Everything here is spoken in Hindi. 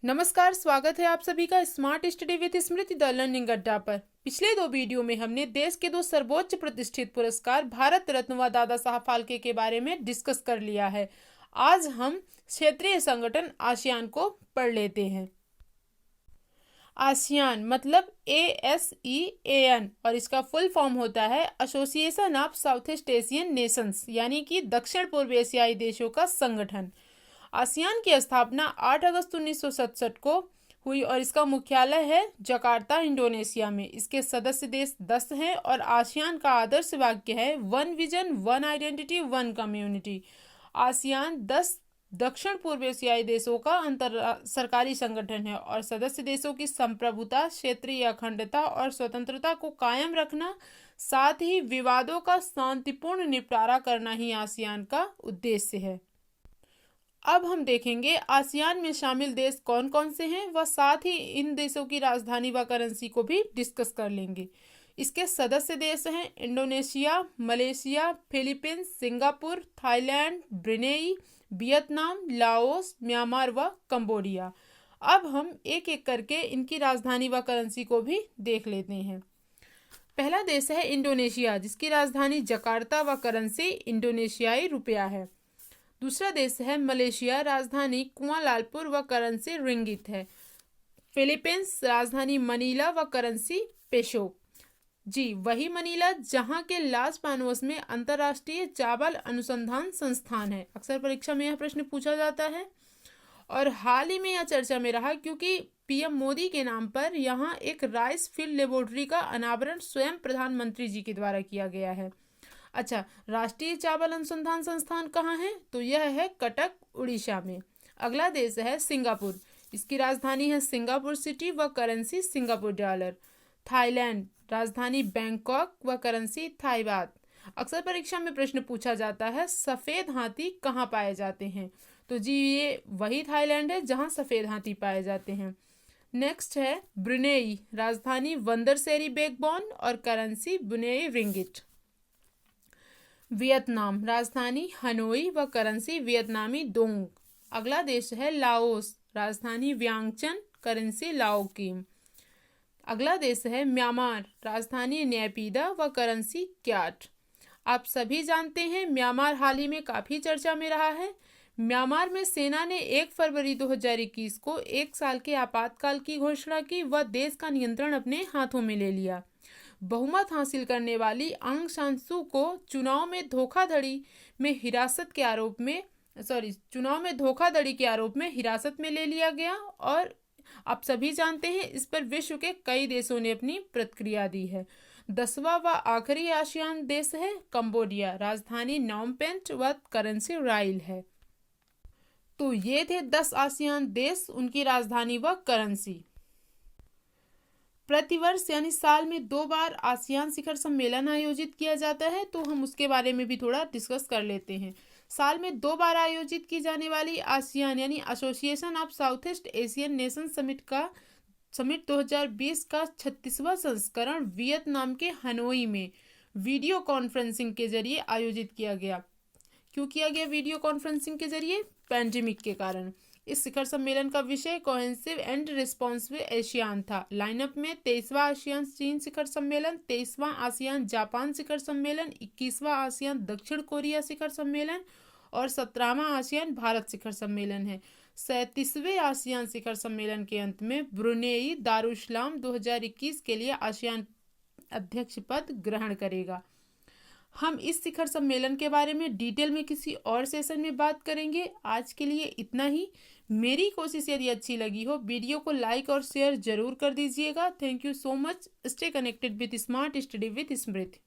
नमस्कार, स्वागत है आप सभी का smart study with Smriti the learning अड्डा पर। पिछले दो वीडियो में हमने देश के दो सर्वोच्च प्रतिष्ठित पुरस्कार भारत रत्न व दादा साहब फाल्के के बारे में डिस्कस कर लिया है। आज हम क्षेत्रीय संगठन आसियान को पढ़ लेते हैं। आसियान मतलब ASEAN और इसका फुल फॉर्म होता है association of south east Asian Nations, यानी कि दक्षिण पूर्व एशियाई देशों का संगठन। आसियान की स्थापना 8 अगस्त 1967 को हुई और इसका मुख्यालय है जकार्ता, इंडोनेशिया में। इसके सदस्य देश 10 हैं और आसियान का आदर्श वाक्य है one vision, one identity, one community. ASEAN 10 दक्षिण पूर्व एशियाई देशों का अंतर सरकारी संगठन है और सदस्य देशों की संप्रभुता, क्षेत्रीय अखंडता और स्वतंत्रता को कायम रखना, साथ ही विवादों का शांतिपूर्ण निपटारा करना ही आसियान का उद्देश्य है। अब हम देखेंगे आसियान में शामिल देश कौन कौन से हैं व साथ ही इन देशों की राजधानी व करेंसी को भी डिस्कस कर लेंगे। इसके सदस्य देश हैं Indonesia, Malaysia, Philippines, Singapore, Thailand, Brunei, Vietnam, Laos, Myanmar व कंबोडिया। अब हम एक एक करके इनकी राजधानी व करेंसी को भी देख लेते हैं। पहला देश है इंडोनेशिया, जिसकी राजधानी जकार्ता व करेंसी इंडोनेशियाई रुपया है। दूसरा देश है मलेशिया, राजधानी कुआलालंपुर व करेंसी रिंगित है। फिलीपींस, राजधानी मनीला व करेंसी पेसो। जी वही मनीला जहां के लास पानोस में अंतर्राष्ट्रीय चावल अनुसंधान संस्थान है। अक्सर परीक्षा में यह प्रश्न पूछा जाता है और हाल ही में यह चर्चा में रहा क्योंकि PM मोदी के नाम पर यहाँ एक राइस फील्ड लेबोरेटरी का अनावरण स्वयं प्रधानमंत्री जी के द्वारा किया गया है। अच्छा, राष्ट्रीय चावल अनुसंधान संस्थान कहाँ है? तो यह है कटक, उड़ीसा में। अगला देश है सिंगापुर, इसकी राजधानी है सिंगापुर सिटी व करेंसी सिंगापुर डॉलर। थाईलैंड, राजधानी बैंकॉक व करेंसी थाई बात। अक्सर परीक्षा में प्रश्न पूछा जाता है सफ़ेद हाथी कहाँ पाए जाते हैं? तो जी ये वही थाईलैंड है जहाँ सफ़ेद हाथी पाए जाते हैं। नेक्स्ट है ब्रुनेई, राजधानी वंदरसेरी बेगबॉन और करेंसी ब्रुनेई रिंगिट। वियतनाम, राजधानी हनोई व करेंसी वियतनामी दोंग। अगला देश है लाओस, राजधानी व्यांगचन, करेंसी लाओकीम। अगला देश है म्यांमार, राजधानी न्यापीदा व करेंसी क्याट। आप सभी जानते हैं म्यांमार हाल ही में काफ़ी चर्चा में रहा है। म्यांमार में सेना ने 1 फरवरी 2021 को 1 साल के आपातकाल की घोषणा की व देश का नियंत्रण अपने हाथों में ले लिया। बहुमत हासिल करने वाली आंग सान सू को चुनाव में धोखाधड़ी के आरोप में हिरासत में ले लिया गया और आप सभी जानते हैं इस पर विश्व के कई देशों ने अपनी प्रतिक्रिया दी है। 10वां व आखिरी आसियान देश है कंबोडिया, राजधानी नॉम पेन व करेंसी राइल है। तो ये थे 10 आसियान देश, उनकी राजधानी व करेंसी। प्रतिवर्ष यानी साल में 2 बार आसियान शिखर सम्मेलन आयोजित किया जाता है, तो हम उसके बारे में भी थोड़ा डिस्कस कर लेते हैं। साल में 2 बार आयोजित की जाने वाली आसियान यानी association of south east Asian nation summit 2020 का 36वां संस्करण वियतनाम के हनोई में वीडियो कॉन्फ्रेंसिंग के जरिए आयोजित किया गया। क्यों किया गया वीडियो कॉन्फ्रेंसिंग के जरिए? पैंडेमिक के कारण। इस शिखर सम्मेलन का विषय कोहेसिव एंड रिस्पॉन्सिव एशियान था। लाइनअप में 23वां आसियान चीन शिखर सम्मेलन, 23वां आसियान जापान शिखर सम्मेलन, 21वां आसियान दक्षिण कोरिया शिखर सम्मेलन और 17वां आसियान भारत शिखर सम्मेलन है। 37वें आसियान शिखर सम्मेलन के अंत में ब्रुनेई दारुसलाम 2021 के लिए आसियान अध्यक्ष पद ग्रहण करेगा। हम इस शिखर सम्मेलन के बारे में डिटेल में किसी और सेशन में बात करेंगे। आज के लिए इतना ही। मेरी कोशिश यदि अच्छी लगी हो, वीडियो को लाइक और शेयर जरूर कर दीजिएगा। Thank you so much. Stay connected with smart study with Smriti.